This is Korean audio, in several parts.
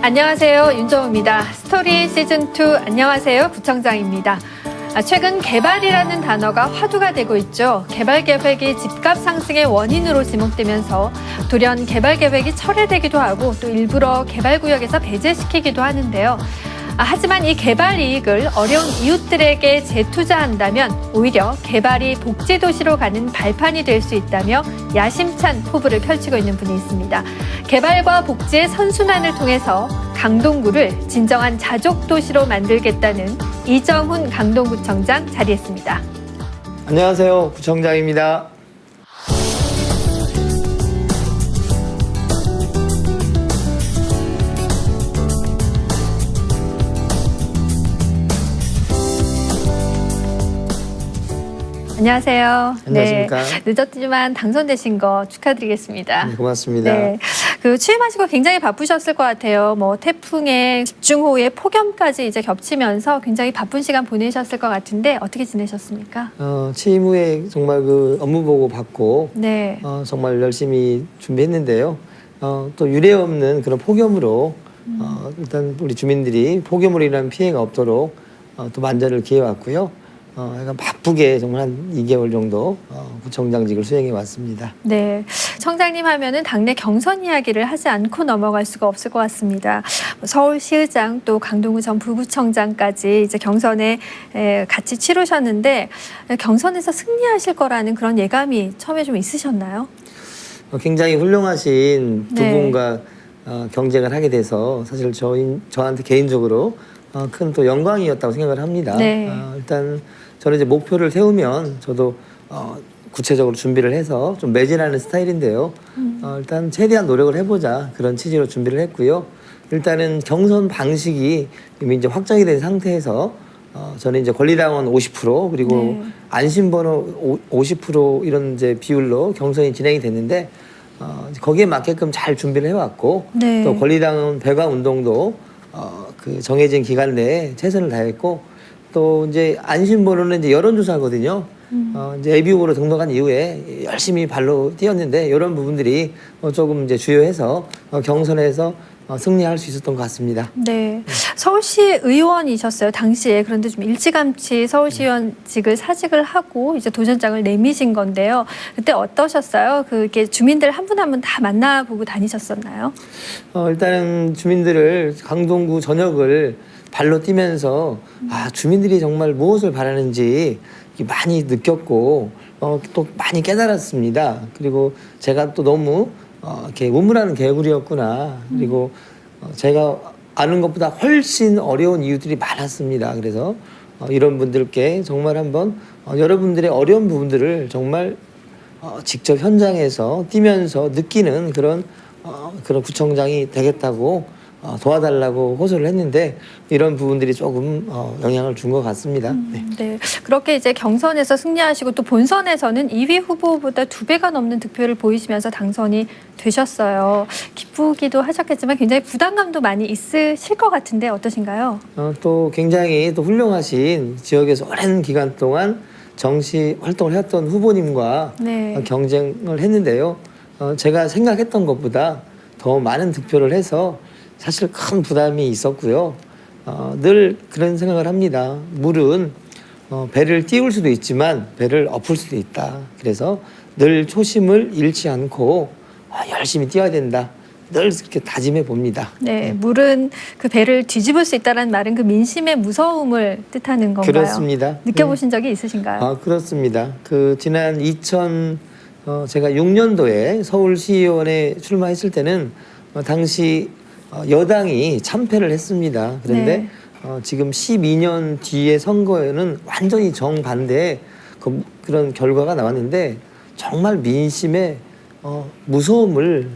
안녕하세요. 윤정우입니다. 스토리 시즌2 안녕하세요. 구청장입니다. 최근 개발이라는 단어가 화두가 되고 있죠. 개발 계획이 집값 상승의 원인으로 지목되면서 돌연 개발 계획이 철회되기도 하고 또 일부러 개발 구역에서 배제시키기도 하는데요. 하지만 이 개발 이익을 어려운 이웃들에게 재투자한다면 오히려 개발이 복지도시로 가는 발판이 될 수 있다며 야심찬 포부를 펼치고 있는 분이 있습니다. 개발과 복지의 선순환을 통해서 강동구를 진정한 자족도시로 만들겠다는 이정훈 강동구청장 자리했습니다. 안녕하세요. 구청장입니다. 안녕하세요. 안녕하십니까. 네, 늦었지만 당선되신 거 축하드리겠습니다. 네, 고맙습니다. 네, 취임하시고 굉장히 바쁘셨을 것 같아요. 태풍에 집중호우에 폭염까지 이제 겹치면서 굉장히 바쁜 시간 보내셨을 것 같은데 어떻게 지내셨습니까? 취임 후에 정말 업무 보고 받고 네. 정말 열심히 준비했는데요. 또 유례없는 그런 폭염으로 일단 우리 주민들이 폭염으로 인한 피해가 없도록 또 만전을 기해왔고요. 약간 바쁘게 정말 한 2개월 정도 구청장직을 수행해 왔습니다. 네, 청장님 하면은 당내 경선 이야기를 하지 않고 넘어갈 수가 없을 것 같습니다. 서울시의장 또 강동구 전 부구청장까지 이제 경선에 같이 치르셨는데 경선에서 승리하실 거라는 그런 예감이 처음에 좀 있으셨나요? 굉장히 훌륭하신 두 네. 분과 경쟁을 하게 돼서 사실 저한테 개인적으로 큰 또 영광이었다고 생각을 합니다. 네. 일단 저는 이제 목표를 세우면 저도 구체적으로 준비를 해서 좀 매진하는 스타일인데요. 일단 최대한 노력을 해보자 그런 취지로 준비를 했고요. 일단은 경선 방식이 이미 이제 확정이 된 상태에서 저는 이제 권리당원 50% 그리고 네. 안심번호 50% 이런 이제 비율로 경선이 진행이 됐는데 거기에 맞게끔 잘 준비를 해왔고 네. 또 권리당원 배가 운동도 그 정해진 기간 내에 최선을 다했고 또 이제 안심번호는 이제 여론조사거든요. 이제 예비후보로 등록한 이후에 열심히 발로 뛰었는데 이런 부분들이 조금 이제 주요해서 경선에서 승리할 수 있었던 것 같습니다. 네, 서울시 의원이셨어요 당시에. 그런데 좀 일찌감치 서울시의원직을 사직을 하고 이제 도전장을 내미신 건데요. 그때 어떠셨어요? 이렇게 주민들 한 분 한 분 다 만나보고 다니셨었나요? 일단은 주민들을 강동구 전역을 발로 뛰면서 주민들이 정말 무엇을 바라는지 많이 느꼈고 또 많이 깨달았습니다. 그리고 제가 또 너무 이렇게 우물하는 개구리였구나. 그리고 제가 아는 것보다 훨씬 어려운 이유들이 많았습니다. 그래서 이런 분들께 정말 한번 여러분들의 어려운 부분들을 정말 직접 현장에서 뛰면서 느끼는 그런 구청장이 되겠다고 도와달라고 호소를 했는데 이런 부분들이 조금 영향을 준 것 같습니다. 네. 네, 그렇게 이제 경선에서 승리하시고 또 본선에서는 2위 후보보다 2배가 넘는 득표를 보이시면서 당선이 되셨어요. 기쁘기도 하셨겠지만 굉장히 부담감도 많이 있으실 것 같은데 어떠신가요? 또 굉장히 또 훌륭하신 지역에서 오랜 기간 동안 정치 활동을 해왔던 후보님과 네. 경쟁을 했는데요. 제가 생각했던 것보다 더 많은 득표를 해서 사실 큰 부담이 있었고요. 늘 그런 생각을 합니다. 물은 배를 띄울 수도 있지만 배를 엎을 수도 있다. 그래서 늘 초심을 잃지 않고 열심히 뛰어야 된다. 늘 그렇게 다짐해 봅니다. 네, 물은 그 배를 뒤집을 수 있다는 말은 그 민심의 무서움을 뜻하는 건가요? 그렇습니다. 느껴보신 적이 있으신가요? 그렇습니다. 지난 제가 6년도에 서울시의원에 출마했을 때는 당시 여당이 참패를 했습니다. 그런데 네. 지금 12년 뒤의 선거에는 완전히 정반대의 그런 결과가 나왔는데 정말 민심의 무서움을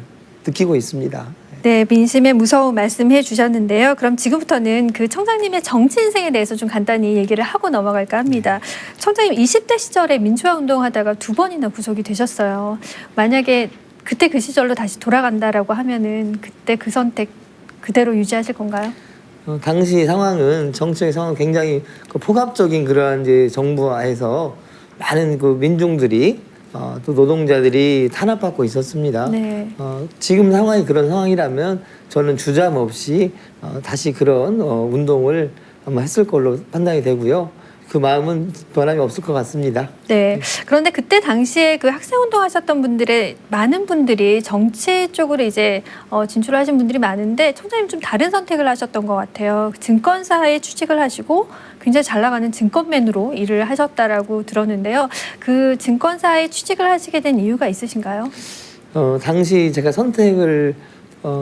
느끼고 있습니다. 네, 민심의 무서움 말씀해 주셨는데요. 그럼 지금부터는 그 청장님의 정치 인생에 대해서 좀 간단히 얘기를 하고 넘어갈까 합니다. 청장님 20대 시절에 민주화 운동하다가 2번이나 구속이 되셨어요. 만약에 그때 그 시절로 다시 돌아간다라고 하면은 그때 그 선택 그대로 유지하실 건가요? 당시 상황은 정치의 상황은 굉장히 폭압적인 그러한 이제 정부화해서 많은 민중들이 또 노동자들이 탄압받고 있었습니다. 네. 지금 상황이 그런 상황이라면 저는 주저함없이 다시 그런 운동을 아마 했을 걸로 판단이 되고요. 그 마음은 변함이 없을 것 같습니다. 네. 그런데 그때 당시에 그 학생운동 하셨던 분들의 많은 분들이 정치 쪽으로 이제 진출하신 분들이 많은데 총장님 좀 다른 선택을 하셨던 것 같아요. 증권사에 취직을 하시고 굉장히 잘 나가는 증권맨으로 일을 하셨다라고 들었는데요. 그 증권사에 취직을 하시게 된 이유가 있으신가요? 당시 제가 선택을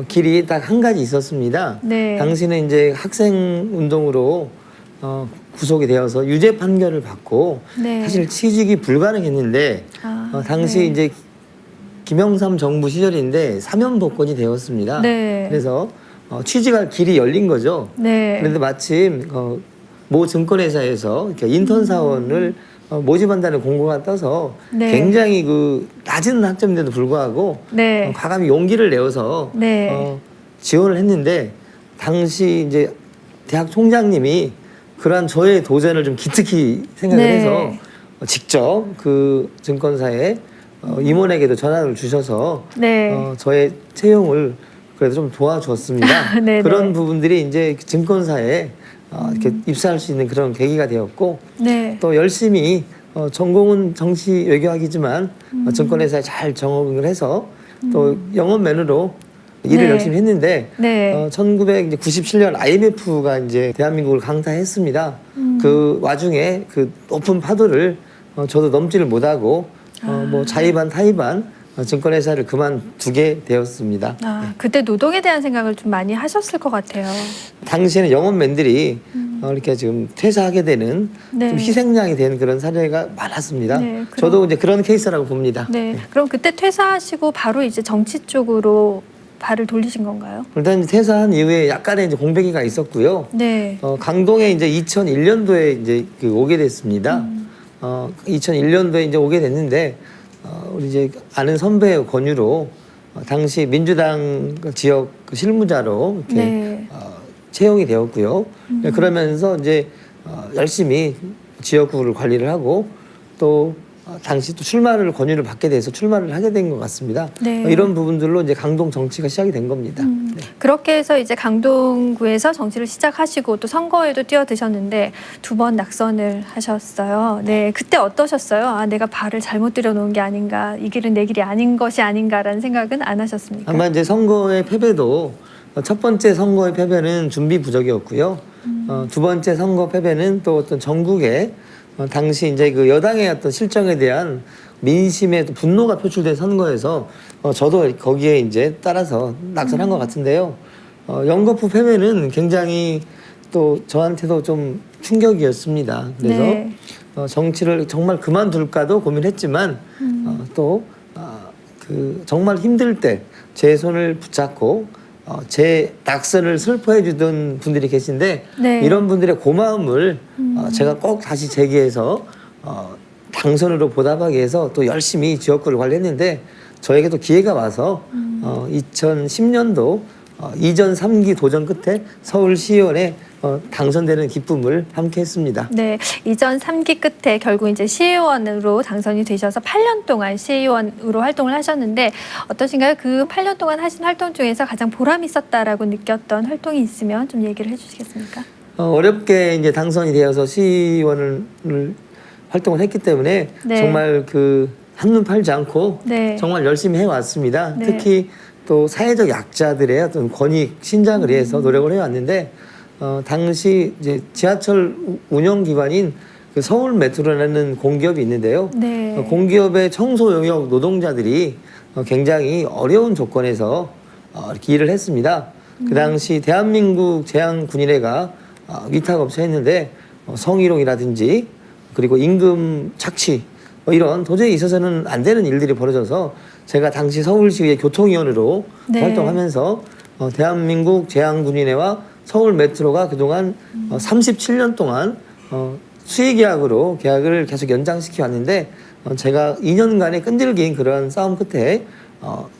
길이 딱 한 가지 있었습니다. 네. 당시는 이제 학생운동으로 구속이 되어서 유죄 판결을 받고 네. 사실 취직이 불가능했는데 당시 네. 이제 김영삼 정부 시절인데 사면 복권이 되었습니다. 네. 그래서 취직할 길이 열린 거죠. 네. 그런데 마침 모 증권회사에서 이렇게 인턴 사원을 모집한다는 공고가 떠서 네. 굉장히 그 낮은 학점인데도 불구하고 네. 과감히 용기를 내어서 네. 지원을 했는데 당시 이제 대학 총장님이 그러한 저의 도전을 좀 기특히 생각을 네. 해서 직접 그 증권사에 임원에게도 전화를 주셔서 네. 저의 채용을 그래도 좀 도와주었습니다. 네, 그런 네. 부분들이 이제 증권사에 이렇게 입사할 수 있는 그런 계기가 되었고 네. 또 열심히 전공은 정치 외교학이지만 증권회사에 잘 적응을 해서 또 영업맨으로 일을 네. 열심히 했는데 네. 1997년 IMF가 이제 대한민국을 강타했습니다. 그 와중에 그 높은 파도를 저도 넘지를 못하고 뭐 자의반 타의반 증권회사를 그만두게 되었습니다. 그때 노동에 대한 생각을 좀 많이 하셨을 것 같아요. 당시에는 영업맨들이 이렇게 지금 퇴사하게 되는 네. 좀 희생양이 된 그런 사례가 많았습니다. 네, 저도 이제 그런 케이스라고 봅니다. 네. 그럼 그때 퇴사하시고 바로 이제 정치 쪽으로 발을 돌리신 건가요? 일단 퇴사한 이후에 약간의 이제 공백기가 있었고요. 네. 강동에 이제 2001년도에 이제 오게 됐습니다. 2001년도에 이제 오게 됐는데 우리 이제 아는 선배의 권유로 당시 민주당 지역 실무자로 이렇게 네. 채용이 되었고요. 그러면서 이제 열심히 지역구를 관리를 하고 또 당시 또 출마를 권유를 받게 돼서 출마를 하게 된 것 같습니다. 네. 이런 부분들로 이제 강동 정치가 시작이 된 겁니다. 네. 그렇게 해서 이제 강동구에서 정치를 시작하시고 또 선거에도 뛰어드셨는데 2번 낙선을 하셨어요. 네, 그때 어떠셨어요? 내가 발을 잘못 들여놓은 게 아닌가, 이 길은 내 길이 아닌 것이 아닌가라는 생각은 안 하셨습니까? 아마 이제 선거의 패배도 첫 번째 선거의 패배는 준비 부족이었고요. 2번째 선거 패배는 또 어떤 전국에 당시 이제 그 여당의 어떤 실정에 대한 민심의 또 분노가 표출된 선거에서 저도 거기에 이제 따라서 낙선한 것 같은데요. 연거푸 패배는 굉장히 또 저한테도 좀 충격이었습니다. 그래서 네. 정치를 정말 그만둘까도 고민했지만 또 그 정말 힘들 때 제 손을 붙잡고 제 낙선을 슬퍼해 주던 분들이 계신데 네. 이런 분들의 고마움을 제가 꼭 다시 제기해서 당선으로 보답하기 위해서 또 열심히 지역구를 관리했는데 저에게도 기회가 와서 2010년도 2전 3기 도전 끝에 서울시의원에 당선되는 기쁨을 함께 했습니다. 네, 이전 3기 끝에 결국 이제 시의원으로 당선이 되셔서 8년 동안 시의원으로 활동을 하셨는데 어떠신가요? 그 8년 동안 하신 활동 중에서 가장 보람 있었다라고 느꼈던 활동이 있으면 좀 얘기를 해주시겠습니까? 어렵게 이제 당선이 되어서 시의원을 활동을 했기 때문에 네. 정말 그 한눈 팔지 않고 네. 정말 열심히 해왔습니다. 네. 특히 또 사회적 약자들의 어떤 권익 신장을 위해서 노력을 해왔는데 당시 이제 지하철 운영기관인 그 서울 메트로라는 공기업이 있는데요. 네. 공기업의 청소 영역 노동자들이 굉장히 어려운 조건에서 이렇게 일을 했습니다. 그 당시 대한민국 제양군인회가 위탁업체였는데 성희롱이라든지 그리고 임금 착취 이런 도저히 있어서는 안 되는 일들이 벌어져서 제가 당시 서울시의 교통위원으로 네. 활동하면서 대한민국 제양군인회와 서울 메트로가 그동안 37년 동안 수의계약으로 계약을 계속 연장시켜 왔는데 제가 2년간의 끈질긴 그런 싸움 끝에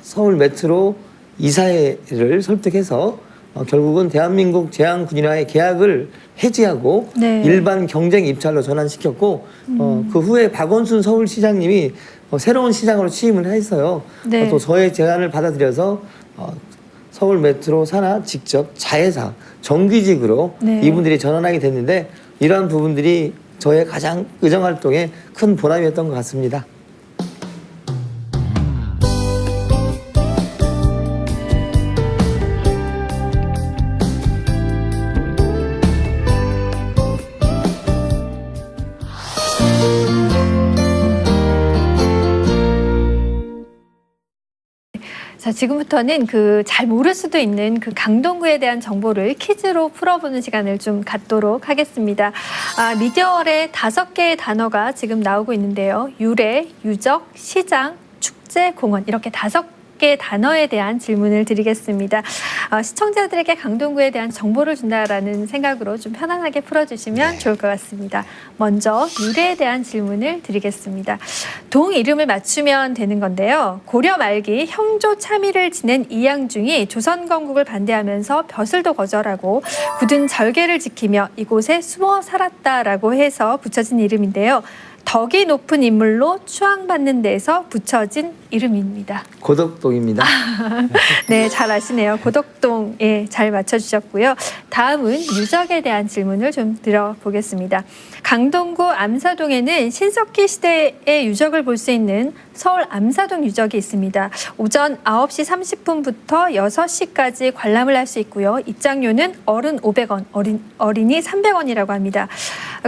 서울 메트로 이사회를 설득해서 결국은 대한민국 제양군인회의 계약을 해지하고 네. 일반 경쟁 입찰로 전환시켰고 그 후에 박원순 서울시장님이 새로운 시장으로 취임을 했어요. 네. 또 저의 제안을 받아들여서 서울 메트로 산하 직접 자회사 정규직으로 네. 이분들이 전환하게 됐는데 이러한 부분들이 저의 가장 의정 활동에 큰 보람이었던 것 같습니다. 자, 지금부터는 그 잘 모를 수도 있는 그 강동구에 대한 정보를 퀴즈로 풀어보는 시간을 좀 갖도록 하겠습니다. 미디어월에 5개의 단어가 지금 나오고 있는데요. 유래, 유적, 시장, 축제, 공원 이렇게 5개의 단어에 대한 질문을 드리겠습니다. 시청자들에게 강동구에 대한 정보를 준다라는 생각으로 좀 편안하게 풀어주시면 좋을 것 같습니다. 먼저 유래에 대한 질문을 드리겠습니다. 동 이름을 맞추면 되는 건데요. 고려 말기 형조 참의를 지낸 이양중이 조선 건국을 반대하면서 벼슬도 거절하고 굳은 절개를 지키며 이곳에 숨어 살았다라고 해서 붙여진 이름인데요. 덕이 높은 인물로 추앙받는 데서 붙여진 이름입니다. 고덕동입니다. 네, 잘 아시네요. 고덕동, 잘 맞춰주셨고요. 다음은 유적에 대한 질문을 좀 드려보겠습니다. 강동구 암사동에는 신석기 시대의 유적을 볼 수 있는 서울 암사동 유적이 있습니다. 오전 9시 30분부터 6시까지 관람을 할 수 있고요. 입장료는 어른 500원, 어린이 300원이라고 합니다.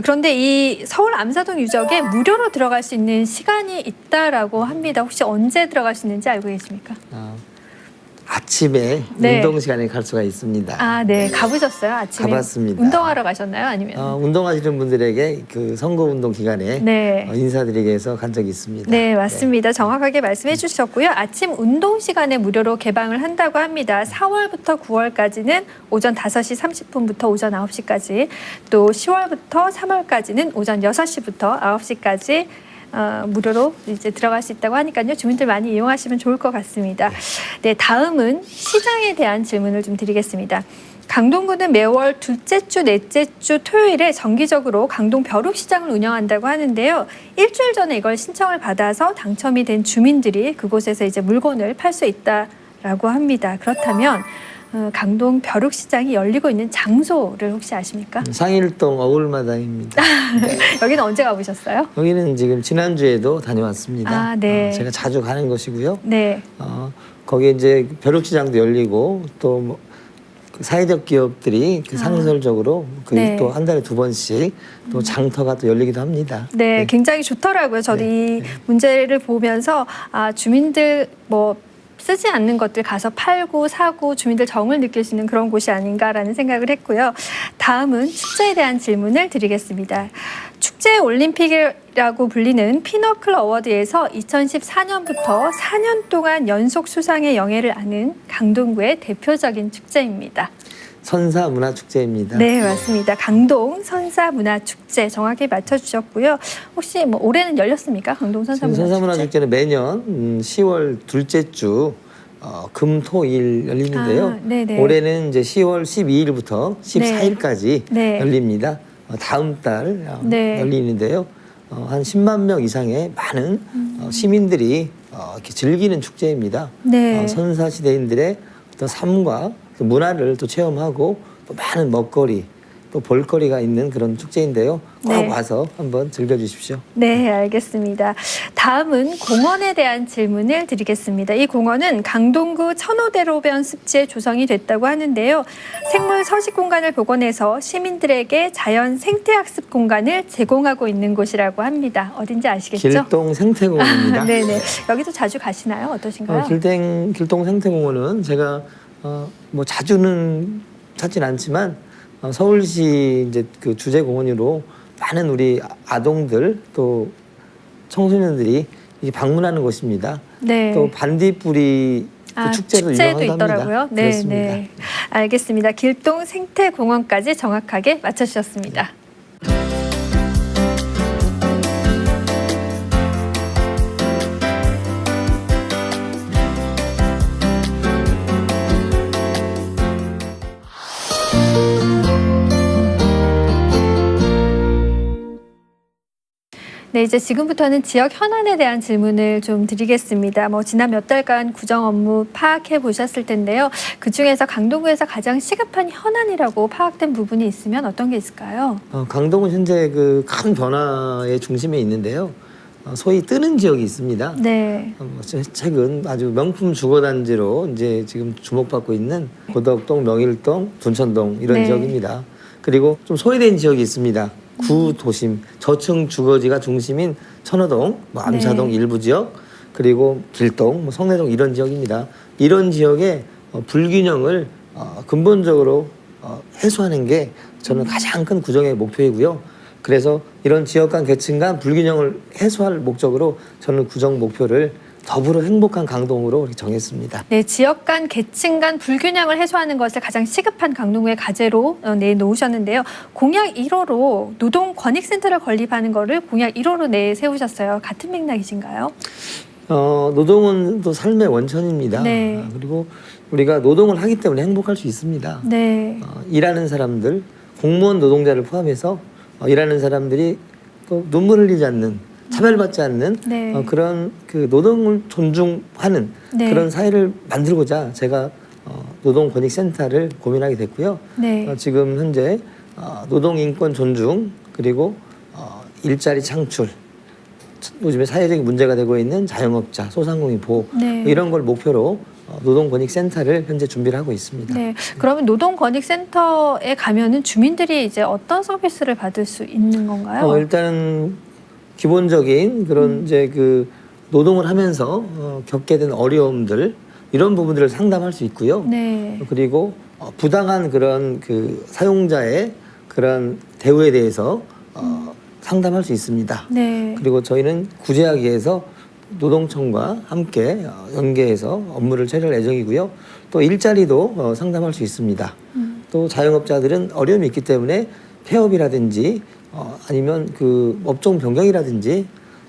그런데 이 서울 암사동 유적에 무료로 들어갈 수 있는 시간이 있다라고 합니다. 혹시 언제 들어갈 수 있는지 알고 계십니까? 아침에 네. 운동 시간에 갈 수가 있습니다. 네. 가보셨어요? 아침에? 가봤습니다. 운동하러 가셨나요? 아니면? 운동하시는 분들에게 그 선거운동 기간에 네. 인사드리기 위해서 간 적이 있습니다. 네, 맞습니다. 정확하게 말씀해 주셨고요. 아침 운동 시간에 무료로 개방을 한다고 합니다. 4월부터 9월까지는 오전 5시 30분부터 오전 9시까지, 또 10월부터 3월까지는 오전 6시부터 9시까지 무료로 이제 들어갈 수 있다고 하니까요. 주민들 많이 이용하시면 좋을 것 같습니다. 네, 다음은 시장에 대한 질문을 좀 드리겠습니다. 강동구는 매월 둘째 주, 넷째 주 토요일에 정기적으로 강동 벼룩시장을 운영한다고 하는데요. 일주일 전에 이걸 신청을 받아서 당첨이 된 주민들이 그곳에서 이제 물건을 팔 수 있다라고 합니다. 그렇다면 강동 벼룩시장이 열리고 있는 장소를 혹시 아십니까? 상일동 어울마당입니다. 네. 여기는 언제 가보셨어요? 여기는 지금 지난주에도 다녀왔습니다. 네. 제가 자주 가는 곳이고요. 네. 거기에 이제 벼룩시장도 열리고 또 그 사회적 기업들이 그 상설적으로 네. 또 한 달에 2번씩 또 장터가 또 열리기도 합니다. 네, 굉장히 좋더라고요. 저도 이 문제를 보면서 주민들 쓰지 않는 것들 가서 팔고 사고 주민들 정을 느낄 수 있는 그런 곳이 아닌가라는 생각을 했고요. 다음은 축제에 대한 질문을 드리겠습니다. 축제 올림픽이라고 불리는 피너클 어워드에서 2014년부터 4년 동안 연속 수상의 영예를 아는 강동구의 대표적인 축제입니다. 선사문화축제입니다. 네, 맞습니다. 강동 선사문화축제 정확히 맞춰주셨고요. 혹시 올해는 열렸습니까? 강동 선사문화축제? 선사문화축제는 매년 10월 둘째 주 금토일 열리는데요. 네네. 올해는 이제 10월 12일부터 14일까지 네. 열립니다. 다음 달 네. 열리는데요. 한 10만 명 이상의 많은 시민들이 이렇게 즐기는 축제입니다. 네. 선사시대인들의 어떤 삶과 또 문화를 또 체험하고 또 많은 먹거리 또 볼거리가 있는 그런 축제인데요. 꼭 네. 와서 한번 즐겨주십시오. 네, 알겠습니다. 다음은 공원에 대한 질문을 드리겠습니다. 이 공원은 강동구 천호대로변 습지에 조성이 됐다고 하는데요. 생물 서식 공간을 복원해서 시민들에게 자연 생태학습 공간을 제공하고 있는 곳이라고 합니다. 어딘지 아시겠죠? 길동 생태공원입니다. 네네. 여기도 자주 가시나요? 어떠신가요? 길동 생태공원은 제가 자주는 찾진 않지만 서울시 이제 그 주재 공원으로 많은 우리 아동들 또 청소년들이 방문하는 곳입니다. 네. 또 반딧불이 축제도 유명하다고 있더라고요. 합니다. 네, 그렇습니다. 네. 알겠습니다. 길동 생태공원까지 정확하게 맞춰주셨습니다. 네, 이제 지금부터는 지역 현안에 대한 질문을 좀 드리겠습니다. 지난 몇 달간 구정 업무 파악해 보셨을 텐데요. 그 중에서 강동구에서 가장 시급한 현안이라고 파악된 부분이 있으면 어떤 게 있을까요? 강동은 현재 그 큰 변화의 중심에 있는데요. 소위 뜨는 지역이 있습니다. 네. 최근 아주 명품 주거단지로 이제 지금 주목받고 있는 고덕동, 명일동, 둔천동 이런 네. 지역입니다. 그리고 좀 소외된 지역이 있습니다. 구도심, 저층 주거지가 중심인 천호동, 암사동 네. 일부 지역, 그리고 길동, 성내동 이런 지역입니다. 이런 지역의 불균형을 근본적으로 해소하는 게 저는 가장 큰 구정의 목표이고요. 그래서 이런 지역 간 계층 간 불균형을 해소할 목적으로 저는 구정 목표를 더불어 행복한 강동으로 이렇게 정했습니다. 네, 지역 간 계층 간 불균형을 해소하는 것을 가장 시급한 강동구의 과제로 내놓으셨는데요. 공약 1호로 노동 권익센터를 건립하는 거를 공약 1호로 내세우셨어요. 같은 맥락이신가요? 노동은 또 삶의 원천입니다. 네. 그리고 우리가 노동을 하기 때문에 행복할 수 있습니다. 네. 일하는 사람들, 공무원 노동자를 포함해서 일하는 사람들이 또 눈물 흘리지 않는, 차별받지 않는 네. 그런 그 노동을 존중하는 네. 그런 사회를 만들고자 제가 노동권익센터를 고민하게 됐고요. 네. 지금 현재 노동인권 존중 그리고 일자리 창출, 요즘에 사회적인 문제가 되고 있는 자영업자, 소상공인 보호 네. 이런 걸 목표로 노동권익센터를 현재 준비를 하고 있습니다. 네. 그러면 노동권익센터에 가면은 주민들이 이제 어떤 서비스를 받을 수 있는 건가요? 일단은 기본적인 그런 이제 그 노동을 하면서 겪게 된 어려움들 이런 부분들을 상담할 수 있고요. 네. 그리고 부당한 그런 그 사용자의 그런 대우에 대해서 상담할 수 있습니다. 네. 그리고 저희는 구제하기 위해서 노동청과 함께 연계해서 업무를 처리할 예정이고요. 또 일자리도 상담할 수 있습니다. 또 자영업자들은 어려움이 있기 때문에 폐업이라든지 아니면 그 업종 변경이라든지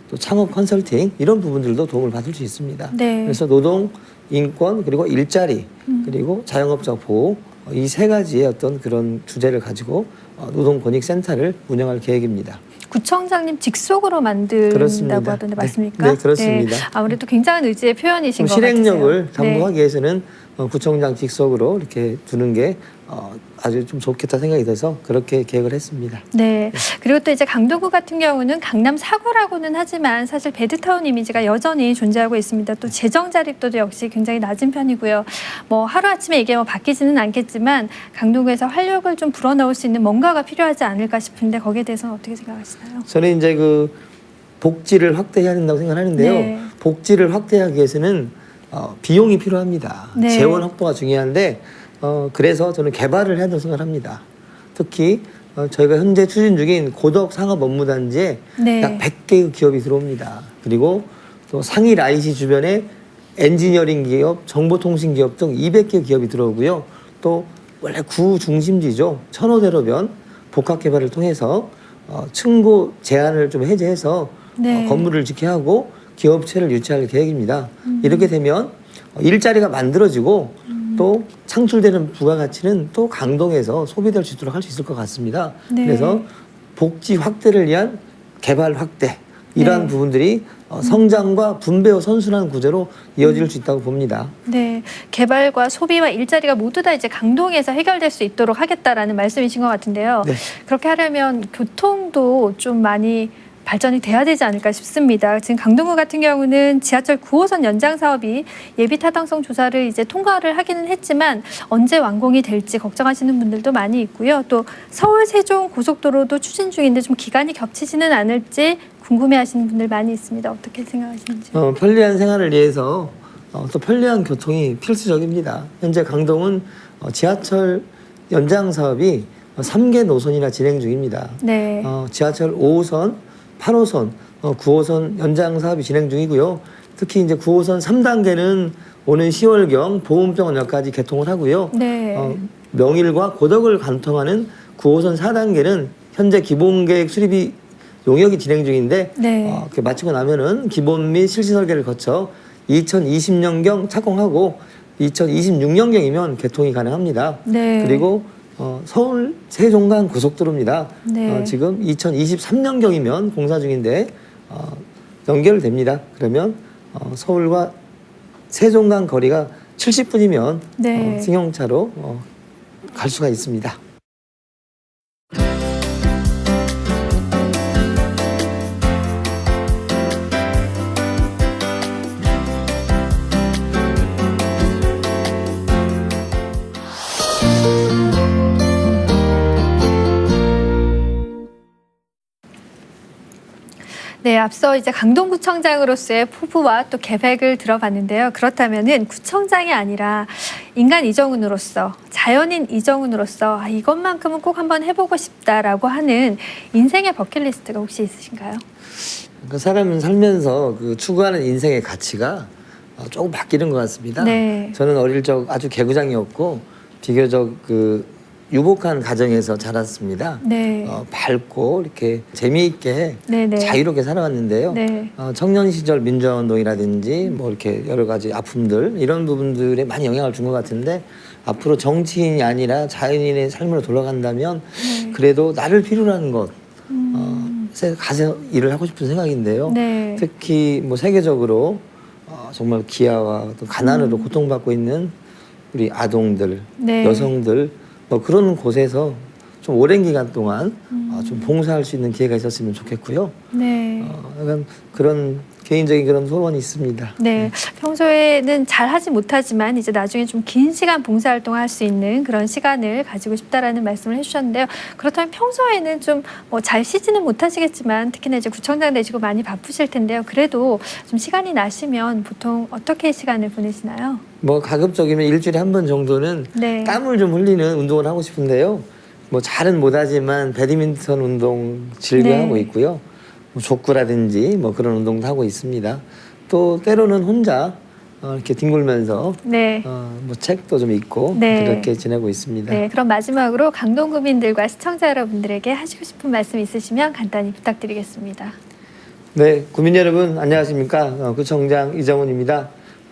또 창업 컨설팅 이런 부분들도 도움을 받을 수 있습니다. 네. 그래서 노동, 인권 그리고 일자리 그리고 자영업자 보호 이 세 가지의 어떤 그런 주제를 가지고 노동권익센터를 운영할 계획입니다. 구청장님 직속으로 만든다고 그렇습니다. 하던데 맞습니까? 네, 그렇습니다. 네, 아무래도 굉장한 의지의 표현이신 것 같으세요. 실행력을 네. 담보하기 위해서는 구청장 직속으로 이렇게 두는 게 아주 좀 좋겠다 생각이 돼서 그렇게 계획을 했습니다. 네. 그리고 또 이제 강동구 같은 경우는 강남 사구라고는 하지만 사실 배드타운 이미지가 여전히 존재하고 있습니다. 또 재정 자립도도 역시 굉장히 낮은 편이고요. 하루아침에 이게 바뀌지는 않겠지만 강동구에서 활력을 좀 불어넣을 수 있는 뭔가가 필요하지 않을까 싶은데 거기에 대해서는 어떻게 생각하시나요? 저는 이제 그 복지를 확대해야 된다고 생각하는데요. 네. 복지를 확대하기 위해서는 비용이 필요합니다. 네. 재원 확보가 중요한데 그래서 저는 개발을 해야 된다고 생각합니다. 특히 저희가 현재 추진 중인 고덕 상업 업무단지에 네. 약 100개의 기업이 들어옵니다. 그리고 또 상일 IC 주변에 엔지니어링 기업, 정보통신 기업 등 200개 기업이 들어오고요. 또 원래 구 중심지죠. 천호대로변 복합 개발을 통해서 층고 제한을 좀 해제해서 네. 건물을 짓게 하고 기업체를 유치할 계획입니다. 이렇게 되면 일자리가 만들어지고 또 창출되는 부가가치는 또 강동에서 소비될 수 있도록 할 수 있을 것 같습니다. 네. 그래서 복지 확대를 위한 개발 확대 이러한 네. 부분들이 성장과 분배와 선순환 구조로 이어질 수 있다고 봅니다. 네, 개발과 소비와 일자리가 모두 다 이제 강동에서 해결될 수 있도록 하겠다라는 말씀이신 것 같은데요. 네. 그렇게 하려면 교통도 좀 많이 발전이 돼야 되지 않을까 싶습니다. 지금 강동구 같은 경우는 지하철 9호선 연장 사업이 예비 타당성 조사를 이제 통과를 하기는 했지만 언제 완공이 될지 걱정하시는 분들도 많이 있고요. 또 서울 세종 고속도로도 추진 중인데 좀 기간이 겹치지는 않을지 궁금해하시는 분들 많이 있습니다. 어떻게 생각하시는지? 편리한 생활을 위해서 또 편리한 교통이 필수적입니다. 현재 강동은 지하철 연장 사업이 3개 노선이나 진행 중입니다. 네. 지하철 5호선, 8호선, 9호선 연장 사업이 진행 중이고요. 특히 이제 9호선 3단계는 오는 10월경 보훈병원역까지 개통을 하고요. 네. 명일과 고덕을 관통하는 9호선 4단계는 현재 기본계획 수립이 용역이 진행 중인데 네. 마치고 나면은 기본 및 실시 설계를 거쳐 2020년경 착공하고 2026년경이면 개통이 가능합니다. 네. 그리고 서울 세종간 고속도로입니다. 네. 지금 2023년경이면 공사 중인데 연결됩니다. 그러면 서울과 세종 간 거리가 70분이면 네. 승용차로 갈 수가 있습니다. 네, 앞서 이제 강동구청장으로서의 포부와 또 계획을 들어봤는데요. 그렇다면은 구청장이 아니라 인간 이정훈으로서, 자연인 이정훈으로서 이것만큼은 꼭 한번 해보고 싶다라고 하는 인생의 버킷리스트가 혹시 있으신가요? 그 사람은 살면서 그 추구하는 인생의 가치가 조금 바뀌는 것 같습니다. 네. 저는 어릴 적 아주 개구장이었고 비교적 그 유복한 가정에서 자랐습니다. 네. 밝고 이렇게 재미있게 네네. 자유롭게 살아왔는데요. 네. 청년 시절 민주화운동이라든지 뭐 이렇게 여러 가지 아픔들 이런 부분들에 많이 영향을 준 것 같은데 앞으로 정치인이 아니라 자연인의 삶으로 돌아간다면 그래도 나를 필요로 하는 것 가서 일을 하고 싶은 생각인데요. 네. 특히 뭐 세계적으로 정말 기아와 또 가난으로 고통받고 있는 우리 아동들, 네. 여성들 뭐 그런 곳에서 좀 오랜 기간 동안 좀 봉사할 수 있는 기회가 있었으면 좋겠고요. 네. 약간 그런 개인적인 그런 소원이 있습니다. 네, 평소에는 잘 하지 못하지만 이제 나중에 좀 긴 시간 봉사활동을 할 수 있는 그런 시간을 가지고 싶다라는 말씀을 해주셨는데요. 그렇다면 평소에는 좀 뭐 잘 쉬지는 못하시겠지만 특히나 이제 구청장 되시고 많이 바쁘실 텐데요. 그래도 좀 시간이 나시면 보통 어떻게 시간을 보내시나요? 뭐 가급적이면 일주일에 한 번 정도는 네. 땀을 좀 흘리는 운동을 하고 싶은데요. 뭐 잘은 못하지만 배드민턴 운동 즐겨 네. 하고 있고요. 뭐 족구라든지 뭐 그런 운동도 하고 있습니다. 또 때로는 혼자 이렇게 뒹굴면서 네. 뭐 책도 좀 읽고 네. 그렇게 지내고 있습니다. 네, 그럼 마지막으로 강동구민들과 시청자 여러분들에게 하시고 싶은 말씀 있으시면 간단히 부탁드리겠습니다. 네, 구민 여러분 안녕하십니까? 구청장 이정훈입니다.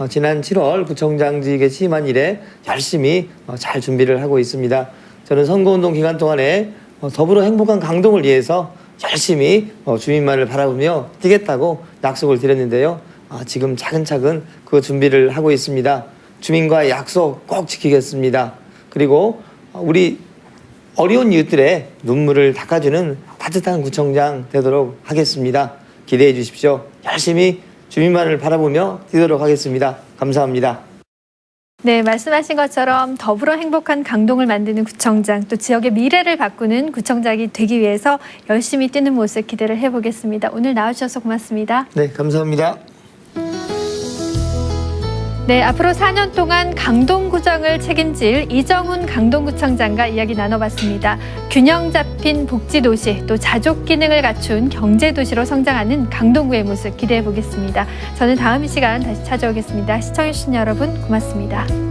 지난 7월 구청장직에 취임한 이래 열심히 잘 준비를 하고 있습니다. 저는 선거운동 기간 동안에 더불어 행복한 강동을 위해서 열심히 주민만을 바라보며 뛰겠다고 약속을 드렸는데요. 지금 차근차근 그 준비를 하고 있습니다. 주민과의 약속 꼭 지키겠습니다. 그리고 우리 어려운 이웃들의 눈물을 닦아주는 따뜻한 구청장 되도록 하겠습니다. 기대해 주십시오. 열심히 주민만을 바라보며 뛰도록 하겠습니다. 감사합니다. 네, 말씀하신 것처럼 더불어 행복한 강동을 만드는 구청장, 또 지역의 미래를 바꾸는 구청장이 되기 위해서 열심히 뛰는 모습 기대를 해보겠습니다. 오늘 나와주셔서 고맙습니다. 네, 감사합니다. 네, 앞으로 4년 동안 강동구청을 책임질 이정훈 강동구청장과 이야기 나눠봤습니다. 균형 잡힌 복지도시, 또 자족 기능을 갖춘 경제도시로 성장하는 강동구의 모습 기대해 보겠습니다. 저는 다음 시간 다시 찾아오겠습니다. 시청해주신 여러분 고맙습니다.